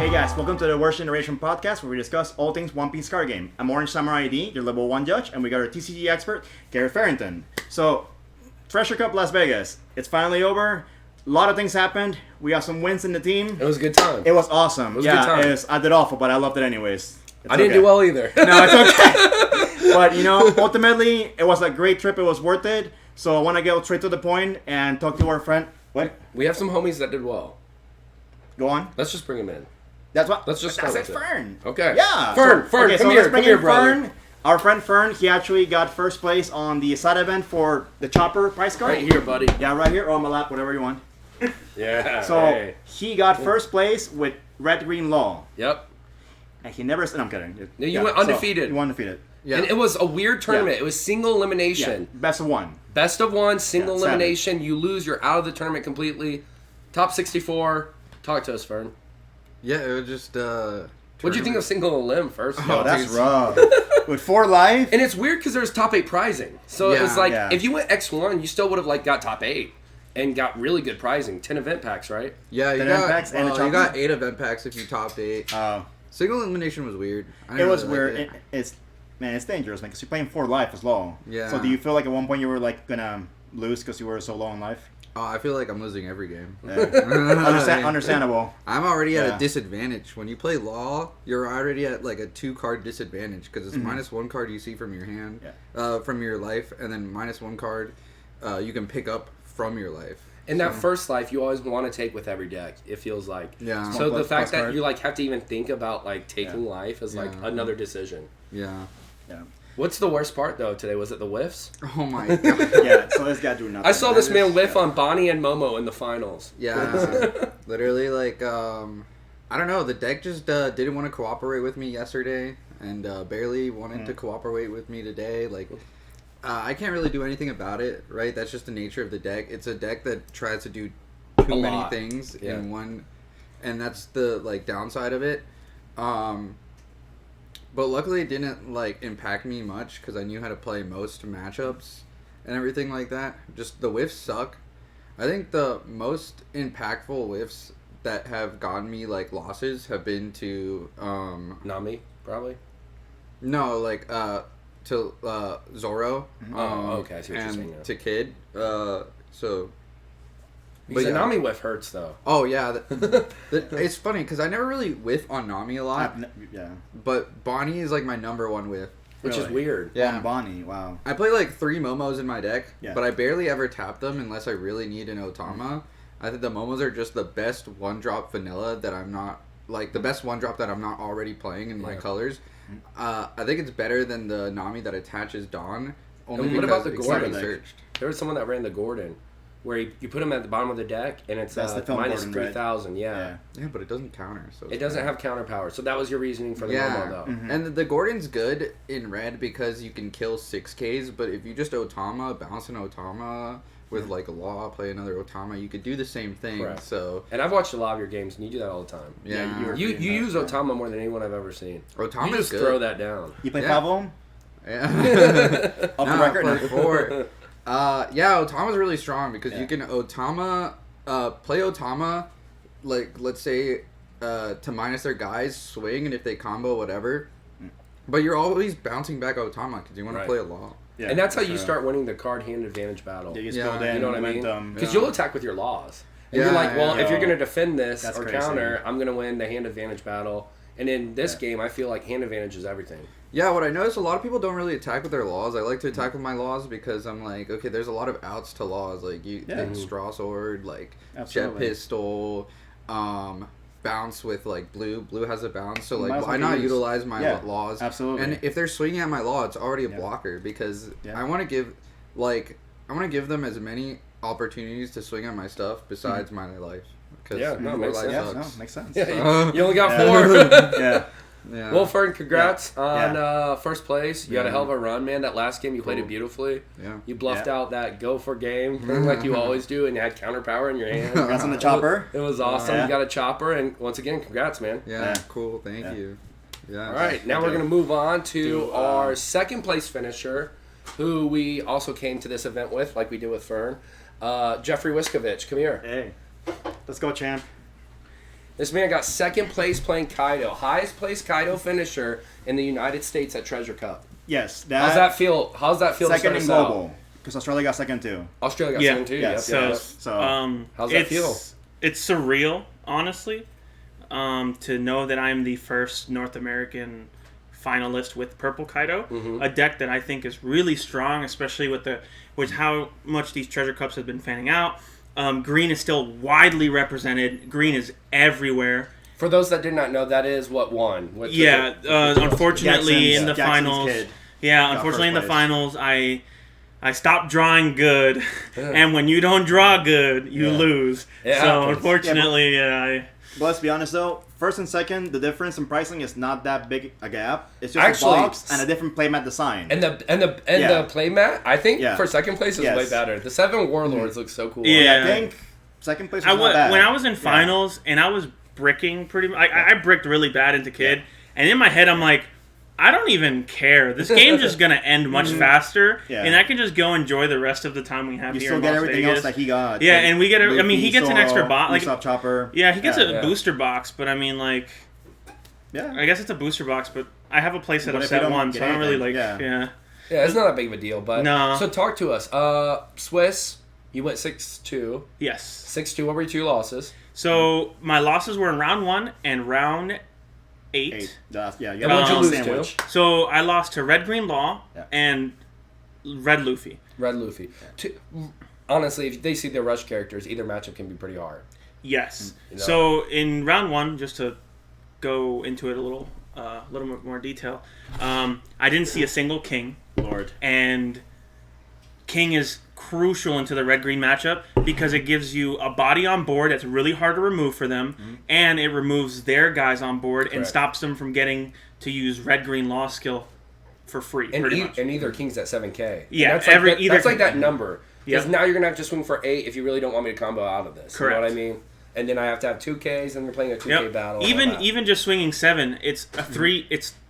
Hey guys, welcome to the Worst Generation podcast where we discuss all things One Piece card game. I'm Orange Samurai ID, your level 1 judge, and we got our TCG expert, Garrett Farrington. So, Treasure Cup Las Vegas. It's finally over. A lot of things happened. We got some wins in the team. It was a good time. It was awesome. It was a good time. I did awful, but I loved it anyways. I didn't do well either. No, it's okay. But, ultimately, it was a great trip. It was worth it. So I want to go straight to the point and talk to our friend. What? We have some homies that did well. Go on. Let's just bring them in. That's what. Let's just that's start it, with it. Fern. Okay. Yeah. Fern, Okay, come let's here, bring in brother. Fern. Our friend Fern, he actually got first place on the side event for the Chopper prize card. Right here, buddy. Yeah, right here or on my lap, whatever you want. Yeah. So hey. he got first place with Red Green Law. Yep. And he never. No, I'm kidding. No, you went undefeated. You won undefeated. Yeah. And it was a weird tournament. Yeah. It was single elimination. Yeah. Best of one. Best of one, single Yeah, elimination. You lose, you're out of the tournament completely. Top 64. Talk to us, Fern. Yeah, it was just. What'd you think of single elim first? Oh, that's rough. With 4 life. And it's weird because there's top 8 prizing. So it was like, Yeah. if you went X1, you still would have got top 8. And got really good prizing. 10 event packs, right? Yeah, you The got, event packs and the you chopper? got 8 event packs if you topped 8. Oh. Single elimination was weird. I It didn't was really weird. like it. It's dangerous, man, because you're playing 4 life as well. Yeah. So do you feel like at one point you were gonna lose because you were so low on life? Oh, I feel like I'm losing every game. Yeah. Understandable. I'm already at Yeah. a disadvantage. When you play Law, you're already at a 2-card disadvantage because it's minus 1 card you see from your hand, from your life, and then minus 1 card you can pick up from your life. And that first life, you always want to take with every deck. It feels like. Yeah. So the Plus fact that card. you have to even think about taking life is another decision. Yeah. Yeah. What's the worst part though today? Was it the whiffs? Oh my god. Yeah. So this guy do nothing. I saw this man whiff on Bonnie and Momo in the finals. Yeah. Literally, I don't know. The deck just didn't want to cooperate with me yesterday, and barely wanted to cooperate with me today. I can't really do anything about it, right? That's just the nature of the deck. It's a deck that tries to do too many things in one, and that's the downside of it. But luckily it didn't impact me much because I knew how to play most matchups and everything like that. Just the whiffs suck. I think the most impactful whiffs that have gotten me losses have been to Nami, probably. no to Zoro. Okay, I see what you're and saying now. to Kid. So. Because yeah. the Nami whiff hurts though. Oh yeah, it's funny because I never really whiff on Nami a lot. Yeah. But Bonnie is my number 1 whiff. Which is weird. Yeah. Bonnie. Wow. I play 3 Momos in my deck, Yeah. but I barely ever tap them unless I really need an Otama. I think the Momos are just the best 1-drop vanilla that I'm not the best 1-drop that I'm not already playing in my colors. I think it's better than the Nami that attaches Dawn. Only And what because about the it's Gordon? searched. There was someone that ran the Gordon, where you put him at the bottom of the deck, and it's That's the film minus Gordon, right? 3,000. Yeah. Yeah, but it doesn't counter. So It doesn't have counter power. So that was your reasoning for the Momo, though. And the Gordon's good in red because you can kill 6Ks, but if you just Otama, bounce an Otama with a Law, play another Otama, you could do the same thing. Correct. So And I've watched a lot of your games, and you do that all the time. yeah, You use Otama more than anyone I've ever seen. Otama's You just good. throw that down. You play Yeah. 5 of them? Yeah. Off the record? I play 4. Yeah, Otama's really strong because you can Otama, play Otama, let's say, to minus their guys, swing, and if they combo, whatever. But you're always bouncing back Otama because you want to play a Law. Yeah, And that's how you sure. start winning the card hand advantage battle. Yeah, you Yeah, build in You know what I mean? momentum. Because you'll attack with your laws. And Yeah, you're like, well, yeah. if you're going to defend this That's or crazy. counter, I'm going to win the hand advantage battle. And in this game, I feel like hand advantage is everything. Yeah, what I noticed, a lot of people don't really attack with their laws. I like to attack with my laws because I'm okay, there's a lot of outs to laws. Straw Sword, Jet Absolutely. Pistol, bounce with blue. Blue has a bounce, so Might as why well not use- utilize my Yeah, laws? absolutely. And if they're swinging at my law, it's already a Yeah. blocker because Yeah. I want to give them as many opportunities to swing at my stuff besides my life. Because Yeah, no, makes sense. Yeah, sucks. no, makes sense. You only got 4. Yeah. Yeah. Well, Fern, congrats on Yeah. first place. You had a hell of a run, man. That last game, you played it beautifully. Yeah. You bluffed Yeah. out that go for game thing like you always do, and you had counter power in your hand. Congrats on the chopper. It was awesome. Yeah. You got a chopper, and once again, congrats, man. Yeah, Yeah. cool. Thank Yeah. you. Yeah. All right, now we're going to move on to our second place finisher, who we also came to this event with, like we did with Fern. Jeffrey Wiskovich, come here. Hey. Let's go, champ. This man got second place playing Kaido. Highest placed Kaido finisher in the United States at Treasure Cup. Yes. How's that feel? How's that feel? Second to in start us global. Because Australia got second too. Australia got second too. Yes. Yep. So how's that feel? It's surreal, honestly, to know that I'm the first North American finalist with Purple Kaido, a deck that I think is really strong, especially with how much these Treasure Cups have been fanning out. Green is still widely represented. Green is everywhere. For those that did not know, that is what won. Unfortunately in the Jackson's finals. kid Unfortunately in the first place. finals, I stopped drawing good, and when you don't draw good, you lose. It so happens. unfortunately, But let's be honest though, first and second, the difference in pricing is not that big a gap. It's just Actually, a box and a different playmat design. And the playmat, I think for second place is way Yes. better. The 7 Warlords look so cool. Yeah. I think second place was not bad. When I was in finals and I was bricking pretty much, I bricked really bad into Kid, and in my head I'm like, I don't even care. This game's just gonna end much faster, and I can just go enjoy the rest of the time we have you here still in get Las everything Vegas. else that he got. Yeah, Like and we get. I mean, he gets an Zora, extra box. Like, Usopp Chopper. yeah, he gets a Yeah. booster box, but I mean, like, Yeah. I guess it's a booster box, but I have a playset What of if set you don't one, get so I don't really like. anything? Yeah. Yeah, it's not that big of a deal, but No. So talk to us. Swiss, you went 6-2. Yes. 6-2. What were your 2 losses? So my losses were in round 1 and round 8. Yeah, you And what'd you lose sandwich. So I lost to Red Green Law Yeah. and Red Luffy. Red Luffy. Honestly, if they see the rush characters, either matchup can be pretty hard. Yes. You know? So in round 1, just to go into it a little bit more detail, I didn't see a single king, Lord. and king is crucial into the red-green matchup because it gives you a body on board that's really hard to remove for them, and it removes their guys on board and Correct. stops them from getting to use red-green law skill for free, And, pretty much. and either king's at 7K. Yeah, And that's like every- that, either that's like king. that number. Because Yep. now you're gonna have to swing for 8 if you really don't want me to combo out of this. Correct. You know what I mean? And then I have to have 2Ks, and you're playing a 2K Yep. battle. and all that. Even just swinging 7, it's a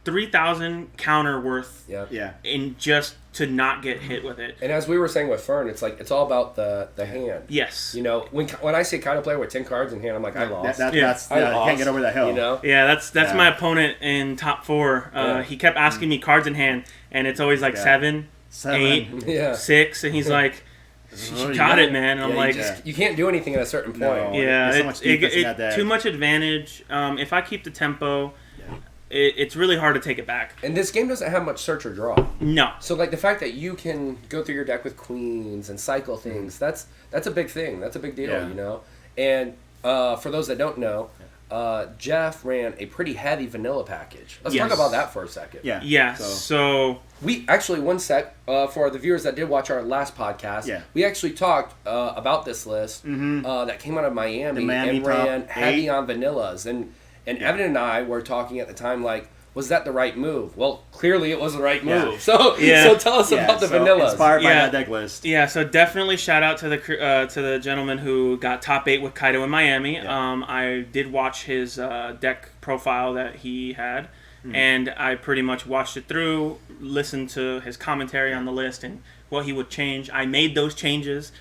3,000 counter worth Yep. Yeah. in just to not get hit with it. And as we were saying with Fern, it's like it's all about the hand. Yes. You know, when I see a Kaido player with 10 cards in hand, I'm like, I lost. That's I you lost. can't get over that hill. You know? Yeah, that's Yeah. my opponent in top 4. Yeah. He kept asking me cards in hand, and it's always like Yeah. 7, 7. 8, Yeah. 6, and he's like, Oh, "You you got got it, man." And I'm Yeah, like, you can't do anything at a certain point. No. "Yeah, There's so much defense in that deck. too much advantage. If I keep the tempo, it's really hard to take it back." And this game doesn't have much search or draw. No. So like the fact that you can go through your deck with queens and cycle things, that's a big thing. That's a big deal, Yeah. you know? And for those that don't know, Jeff ran a pretty heavy vanilla package. Let's Yes. talk about that for a second. Yeah. Yeah. So, So We actually, one sec, for the viewers that did watch our last podcast, Yeah. we actually talked about this list that came out of Miami, The Miami and ran top heavy 8. on vanillas. And Evan and I were talking at the time like, was that the right move? Well, clearly it was the right move. Yeah. So, Yeah. so tell us yeah, about the so vanillas. Inspired by Yeah. that deck list. yeah, so definitely shout out to the gentleman who got top 8 with Kaido in Miami. Yeah. I did watch his deck profile that he had, and I pretty much watched it through, listened to his commentary on the list and what he would change. I made those changes.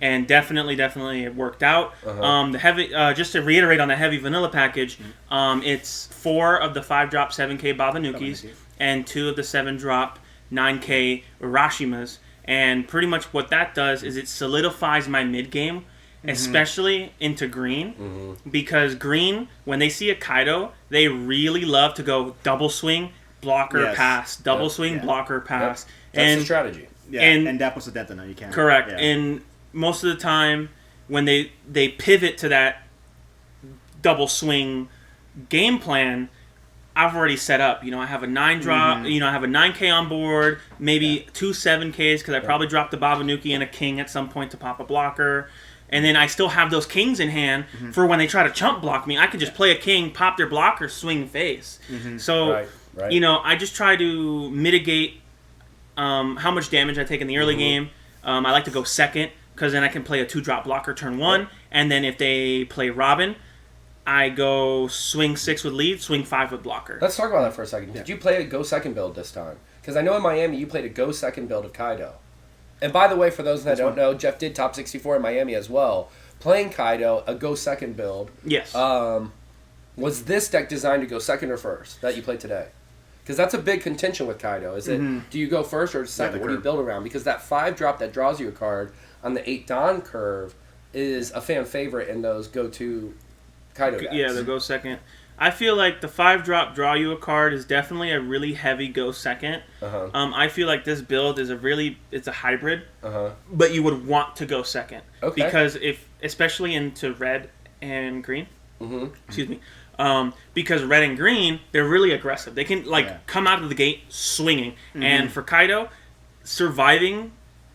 And definitely it worked out. The heavy, just to reiterate on the heavy vanilla package, it's 4 of the 5-drop 7K Babanukis and 2 of the 7-drop 9K Urashimas. And pretty much what that does is it solidifies my mid game, especially into green, because green, when they see a Kaido, they really love to go double swing, blocker, Yes. pass, double Yep. swing, Yeah. blocker, pass. That's And the strategy. Yeah. And- And that was the Dentona. You can't. correct. Yeah. And most of the time, when they pivot to that double swing game plan, I've already set up. You know, I have a 9-drop. You know, I have a 9K on board, maybe 2 7Ks because I probably dropped the Babanuki and a king at some point to pop a blocker. And then I still have those kings in hand for when they try to chump block me. I could just play a king, pop their blocker, swing face. So, Right. you know, I just try to mitigate how much damage I take in the early game. I like to go second because then I can play a 2-drop blocker turn 1. And then if they play Robin, I go swing 6 with lead, swing 5 with blocker. Let's talk about that for a second. Did you play a go second build this time? Because I know in Miami you played a go second build of Kaido. And by the way, for those that don't know, Jeff did top 64 in Miami as well. playing Kaido, a go second build. Yes. Was this deck designed to go second or first that you played today? Because that's a big contention with Kaido. Is it do you go first or second? What do you build around? Because that 5-drop that draws you a card on the 8 Dawn curve is a fan favorite in those go-to Kaido decks. Yeah, the go second. I feel like the 5-drop draw you a card is definitely a really heavy go second. I feel like this build is it's a hybrid, but you would want to go second. Okay. Because especially into red and green, excuse me, because red and green, they're really aggressive. They can come out of the gate swinging. And for Kaido, surviving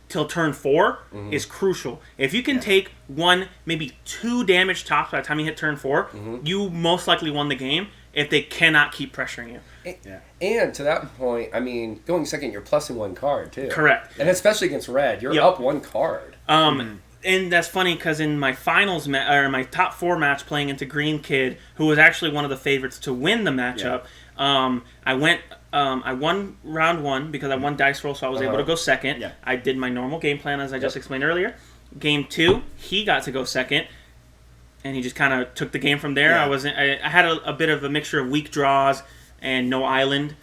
till turn 4 is crucial. If you can take 1, maybe 2 damage tops by the time you hit turn 4, you most likely won the game if they cannot keep pressuring you. And to that point, I mean, going second, you're plussing 1 card, too. Correct. And especially against red, you're up 1 card. And that's funny because in my finals or my top 4 match playing into Green Kid, who was actually one of the favorites to win the matchup, I won round 1 because I won dice roll, so I was able to go second. I did my normal game plan as I just explained earlier. Game 2, he got to go second, and he just kind of took the game from there. I had a bit of a mixture of weak draws and no island,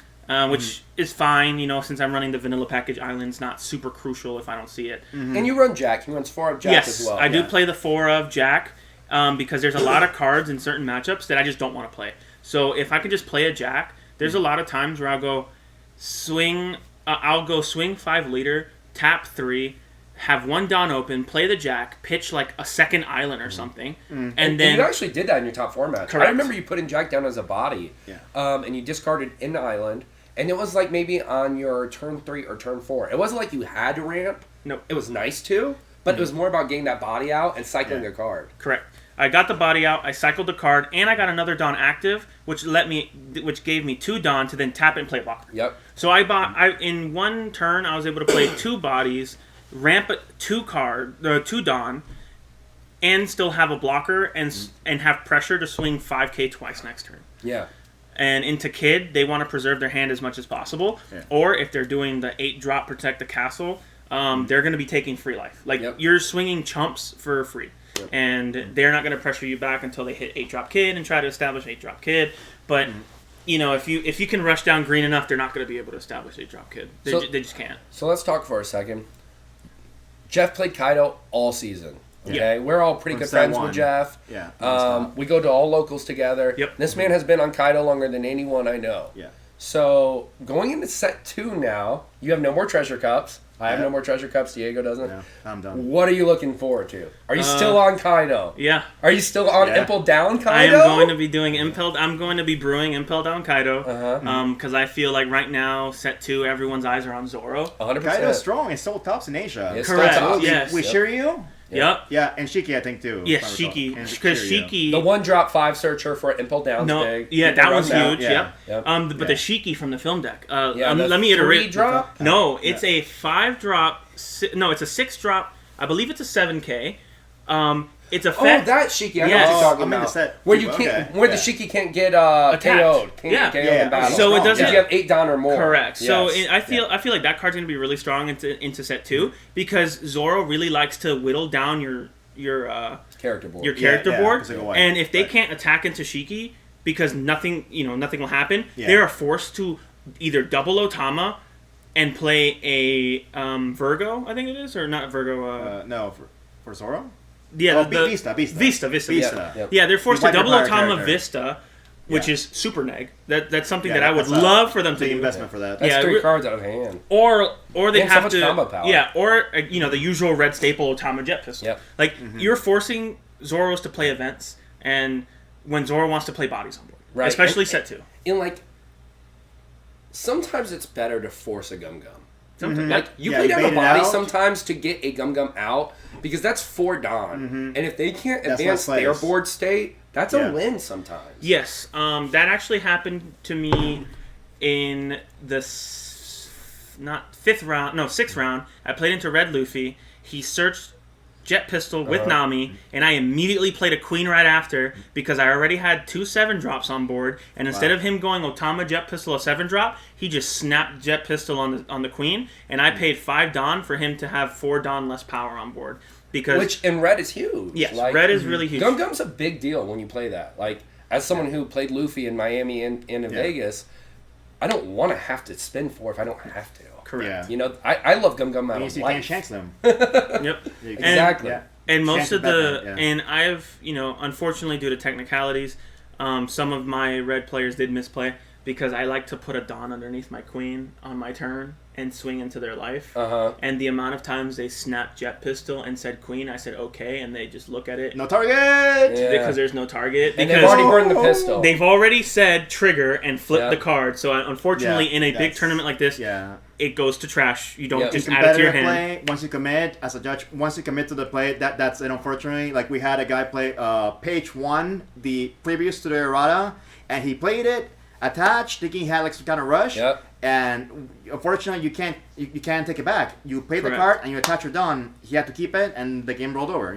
which is fine, since I'm running the vanilla package. Island's not super crucial if I don't see it. And you run Jack. He runs 4 of Jack as well. Yes, I do play the 4 of Jack because there's a lot of cards in certain matchups that I just don't want to play. So if I could just play a Jack, there's a lot of times where I'll go swing 5 leader, tap 3, have 1 Dawn open, play the Jack, pitch like a second island or something, and then you actually did that in your top 4 match. Correct. I remember you putting Jack down as a body, and you discarded an island, and it was like maybe on your turn 3 or turn 4. It wasn't like you had to ramp. No, it was nice to, but it was more about getting that body out and cycling a card. Correct. I got the body out, I cycled the card, and I got another Dawn active, which gave me 2 Dawn to then tap it and play blocker. Yep. So in 1 turn I was able to play 2 bodies, ramp 2 Dawn, and still have a blocker and have pressure to swing 5k twice next turn. Yeah. And into Kid, they want to preserve their hand as much as possible. Or if they're doing the 8-drop protect the castle, they're going to be taking free life. You're swinging chumps for free. And they're not going to pressure you back until they hit 8-drop Kid and try to establish 8-drop Kid. But if you can rush down green enough, they're not going to be able to establish 8-drop Kid. They just can't. So let's talk for a second. Jeff played Kaido all season. Okay, we're all pretty good friends with Jeff. We go to all locals together. This man has been on Kaido longer than anyone I know. So going into set 2 now, you have no more treasure cups. I have no more treasure cups. Diego doesn't. Yeah, I'm done. What are you looking forward to? Are you still on Kaido? Yeah. Are you still on Impel Down Kaido? I am going to be doing Impel. I'm going to be brewing Impel Down Kaido. Because I feel like right now, set 2, everyone's eyes are on Zoro. 100%. Kaido's strong. It's still tops in Asia. It's correct. still tops. Yes. We Shiryu? Yep. Yeah, and Shiki, I think, too. Yes, Shiki. Because Shiki... The 1-drop 5 searcher for Impel Down's big. Yeah, that was huge. Yeah. But the Shiki from the film deck. Let me iterate. 3-drop? No, it's a 5-drop... No, it's a 6-drop. I believe it's a 7k. It's a that Shiki. I know what you're talking about. Set where you can't, where the Shiki can't get KO'd. Can't get KO'd in battle. So it doesn't. If you have 8 Dawn or more. Correct. Yes. So I feel like that card's gonna be really strong into set 2 because Zoro really likes to whittle down your character board. Your character board, away. and if they can't attack into Shiki because nothing will happen, they are forced to either double Otama and play a Virgo, I think it is, or not Virgo. No, for Zoro? Yeah, Vista. Yeah, they're forced to double Otama character. Vista, which is super neg. That's something that I would love for them to big do. investment for that. That's 3 cards out of hand. Or they And have so to much combo power. Yeah, or the usual red staple Otama jet pistol. Yep. You're forcing Zoros to play events, and when Zoro wants to play bodies on board, Right. especially set 2. And sometimes it's better to force a Gum Gum. Sometimes. You play down the bait it body out. sometimes to get a Gum Gum out because that's 4 Dawn. And if they can't That's advance less their plays. board state, that's a win sometimes. Yes, that actually happened to me in the sixth round. I played into Red Luffy. He searched Jet Pistol with Nami, and I immediately played a Queen right after because I already had 2 7-drops on board, and instead of him going Otama Jet Pistol a 7-drop, he just snapped Jet Pistol on the Queen, and I paid 5 Dawn for him to have 4 Dawn less power on board because which in red is huge. Yes, like, red is really huge. Gum Gum's a big deal when you play that. Like as someone who played Luffy in Miami and in Vegas, I don't want to have to spin 4 if I don't have to. Correct. Yeah. You know, I love Gum Gum out of You life. can't shanks them. Yep. Exactly. And most of the Batman, and I've unfortunately due to technicalities, some of my red players did misplay because I like to put a Dawn underneath my queen on my turn and swing into their life. And the amount of times they snapped Jet Pistol and said queen, I said okay, and they just look at it. No target! Because there's no target. And because they've already burned the pistol. They've already said trigger and flip the card. So unfortunately, in a big tournament like this, it goes to trash. You don't just add it to your hand. Play, once you commit, as a judge, once you commit to the play, that's it. Unfortunately, like we had a guy play page 1, the previous to the errata, and he played it attached, thinking he had like some kind of rush. And unfortunately, you can't take it back. You play the card and you attach your Dawn. He had to keep it, and the game rolled over.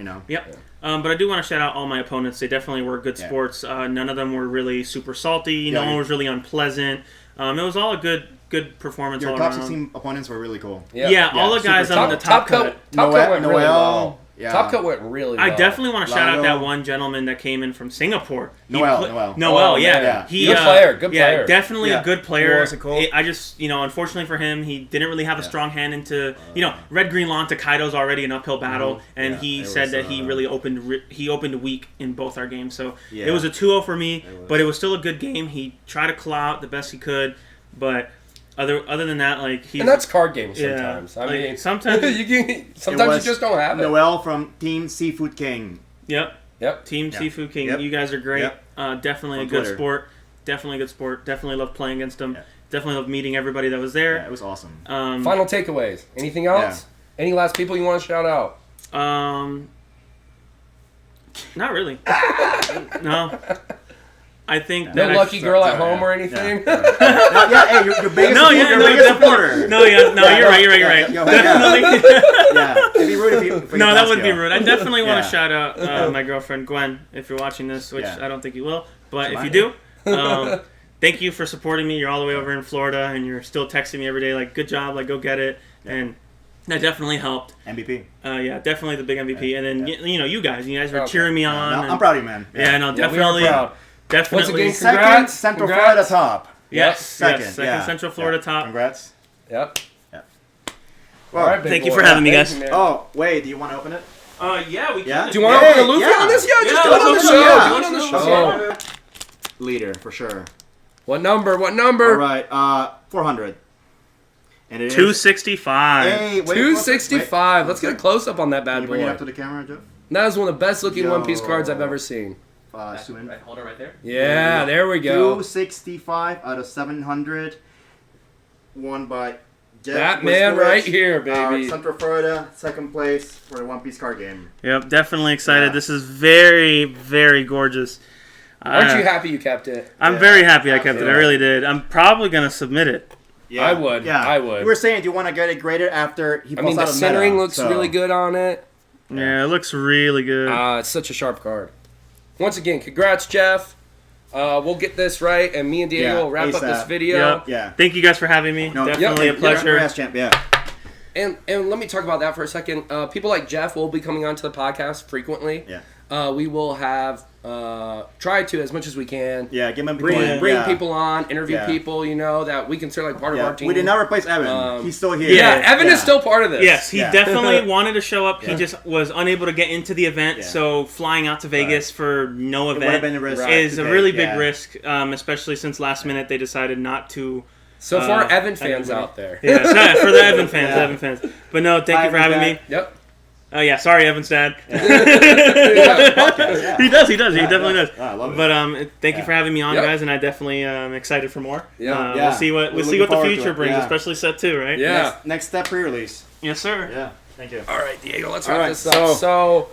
But I do want to shout out all my opponents. They definitely were good sports. None of them were really super salty. No one was really unpleasant. It was all a good performance. Your all top around. 16 opponents were really cool. All the guys on the top cut. Top cut went really well. Yeah. Top cut went really well. I definitely want to shout out that one gentleman that came in from Singapore. Noel. Noel, He, good player. Yeah, definitely a good player. Cool. I just, unfortunately for him, he didn't really have a strong hand into, Red Green Lawn to Kaido's already an uphill battle, and he said that he really opened weak in both our games. So it was a 2-0 for me, but it was still a good game. He tried to claw out the best he could, but other than that, like and that's card games sometimes. I mean, sometimes you just don't have it. Noel from Team Seafood King. Yep. Team Seafood King. You guys are great. Definitely a good sport. Definitely a good sport. Definitely loved playing against them. Definitely loved meeting everybody that was there. Yeah, it was awesome. Final takeaways. Anything else? Any last people you want to shout out? Not really. No. I think no lucky girl at home or anything. Hey, your biggest supporter. You're right. Definitely. It'd be rude if you no, that would be rude. I definitely want to shout out my girlfriend Gwen if you're watching this, which I don't think you will, but if you do, thank you for supporting me. You're all the way over in Florida, and you're still texting me every day, like, good job, like, go get it, and that definitely helped. MVP. Definitely the big MVP, and then you guys were cheering me on. I'm proud of you, man. Definitely. We are proud. Definitely. Once again, congrats. Central Florida top. Yes. Second Central Florida top. Congrats. Yep. Well, all right, thank you for having me, guys. Oh, wait, do you want to open it? Yeah, we can. Do you want to open a Luffy on this? Yeah, just do it on the show. Do it on the show. Leader, for sure. What number? All right, 400. And it is 265. Hey, wait, 265. Let's get a close-up on that bad boy. Bring it up to the camera, Jeff. That is one of the best-looking One Piece cards I've ever seen. Hold it right there. Yeah, there we go. 265 out of 700. Won by Jeff. That man right here, baby. Central Florida, second place for the One Piece card game. Yep, definitely excited. This is very, very gorgeous. Aren't you happy you kept it? I'm very happy I kept it. I really did. I'm probably going to submit it. Yeah, I would. Yeah, I would. You were saying, do you want to get it graded after he pulls out the of centering meta, looks really good on it. Yeah, it looks really good. It's such a sharp card. Once again, congrats, Jeff. We'll get this right, and me and Diego will wrap up this video. Yeah. Thank you guys for having me. Definitely a pleasure. And let me talk about that for a second. People like Jeff will be coming onto the podcast frequently. Yeah. We will have try to as much as we can. Yeah, give him bring people on, interview people, that we consider like part of our team. We did not replace Evan. He's still here. Yeah, Evan is still part of this. Yes, he definitely wanted to show up. He just was unable to get into the event, so flying out to Vegas for no event is a really big risk, especially since last minute they decided not to. So for our Evan fans out there. Yeah, for the Evan fans. But no, thank you for having me. Yep. Oh yeah, sorry, Evan's dad. He does. He definitely does. I love it. But thank you for having me on, guys, and I definitely am excited for more. Yeah. We'll see what the future brings, especially set 2, right? Yeah. Next step pre-release. Yes, sir. Yeah. Thank you. All right, Diego, let's wrap this up. So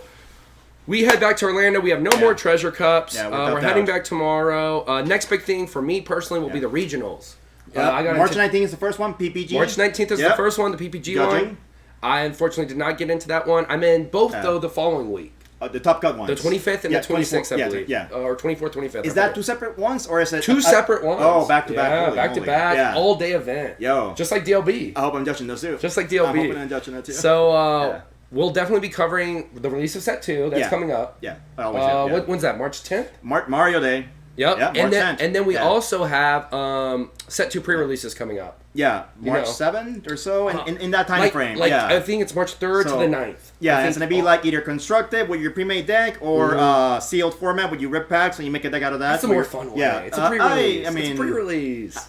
we head back to Orlando. We have no more treasure cups. Yeah, we're heading back tomorrow. Next big thing for me personally will be the regionals. March 19th is the first one. PPG. March 19th is the first one. The PPG one. I unfortunately did not get into that one. I'm in both, though, the following week. The Top Cut ones. The 25th and the 26th, I believe. Yeah. Or 24th, 25th. Is that two separate ones, or is it... Two separate ones. Oh, back-to-back. Yeah, back-to-back, all-day event. Yo. Just like DLB. I hope I'm judging those, too. Just like DLB. I'm hoping I'm judging that, too. So, we'll definitely be covering the release of Set 2. That's coming up. Yeah. I always do, When's that? March 10th? Mario Day. Yep. Yeah, March 10th. And then we also have Set 2 pre-releases coming up. Yeah, March 7th or so, in that time frame. I think it's March 3rd to the 9th. Yeah, it's going to be like either constructed with your pre-made deck or sealed format with you rip packs and you make a deck out of that. That's a more fun way. Yeah. It's a pre-release. It's a pre-release.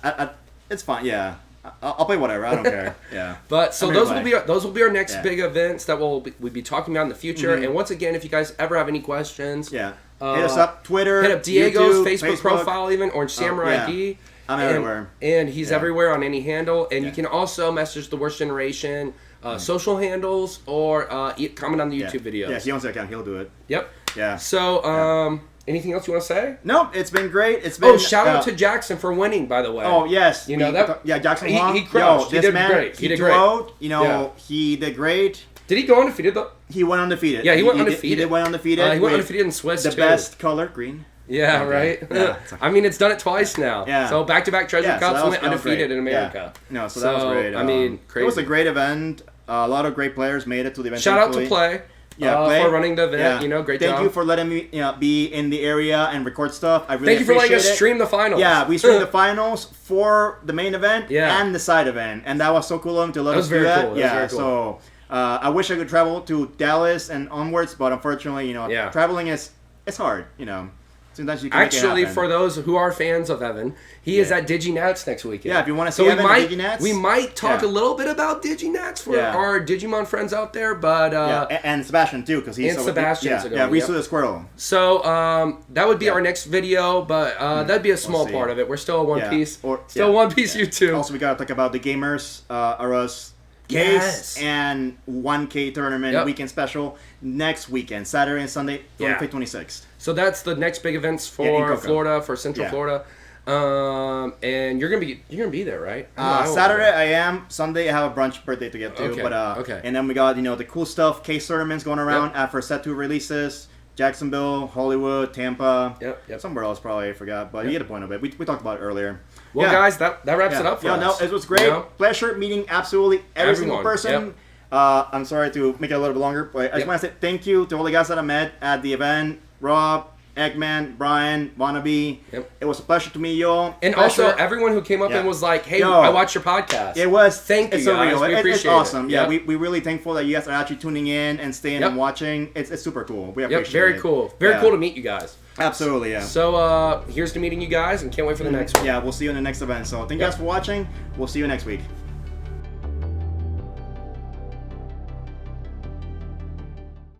It's fine, yeah. I'll play whatever. I don't care. Yeah. But so those will be our next big events that we'll be talking about in the future. And once again, if you guys ever have any questions, hit us up. Twitter, hit up Diego's YouTube, Facebook profile, even Orange Samurai ID. I'm everywhere. And he's everywhere on any handle. And you can also message the Worst Generation social handles or comment on the YouTube videos. Yeah, he owns that account. He'll do it. Yep. Yeah. So, anything else you want to say? No, it's been great. It's been. Shout out to Jackson for winning, by the way. Oh yes, you know that. Yeah, Jackson Huang. He crushed. He did great. He did great. He did great. Did he go undefeated though? He went undefeated. Yeah, he went undefeated. He went undefeated. He went undefeated in Swiss too. The best color, green. Yeah, right. Yeah, I mean, it's done it twice now. Yeah. So back-to-back Treasure Cups went undefeated in America. Yeah. No, so that was great. I mean, crazy. It was a great event. A lot of great players made it to the event. Shout out to Play. Play. For running the event. Yeah. Great job. Thank you for letting me be in the area and record stuff. I really Thank you for letting us it. stream the finals. Yeah, we streamed the finals for the main event and the side event, and that was so cool of him to let us do that. Cool. Yeah, so I wish I could travel to Dallas and onwards, but unfortunately, traveling it's hard. Sometimes you can actually, for those who are fans of Evan, he is at DigiNats next weekend. Yeah, if you want to see Evan at DigiNats. We might talk a little bit about DigiNats for our Digimon friends out there, but... and Sebastian, too, because he's... And Sebastian's Risu the Squirrel. So, that would be our next video, but that'd be a small part of it. We're still a One Piece. Still One Piece YouTube. Also, we got to talk about the Gamers Are Us case and 1K tournament weekend special next weekend, Saturday and Sunday, February 26th. So that's the next big events for Florida, for Central Florida. And you're gonna be there, right? Saturday I am. Sunday I have a brunch birthday to get to. And then we got the cool stuff, case tournaments going around after Set 2 releases. Jacksonville, Hollywood, Tampa, somewhere else probably I forgot, but you get the point of it. We talked about it earlier. Well, guys, that wraps it up for us. No, it was great. Pleasure meeting absolutely every single person. I'm sorry to make it a little bit longer, but I just want to say thank you to all the guys that I met at the event. Rob, Eggman, Brian, Wannabe. It was a pleasure to meet you all. And also, everyone who came up and was like, hey, I watched your podcast. It was. Thank you, guys. We appreciate it's awesome. Yeah, we really thankful that you guys are actually tuning in and staying and watching. It's super cool. We appreciate it. Very cool. Very cool to meet you guys. Absolutely, yeah. So, here's to meeting you guys, and can't wait for the next one. Yeah, we'll see you in the next event. So, thank you guys for watching. We'll see you next week.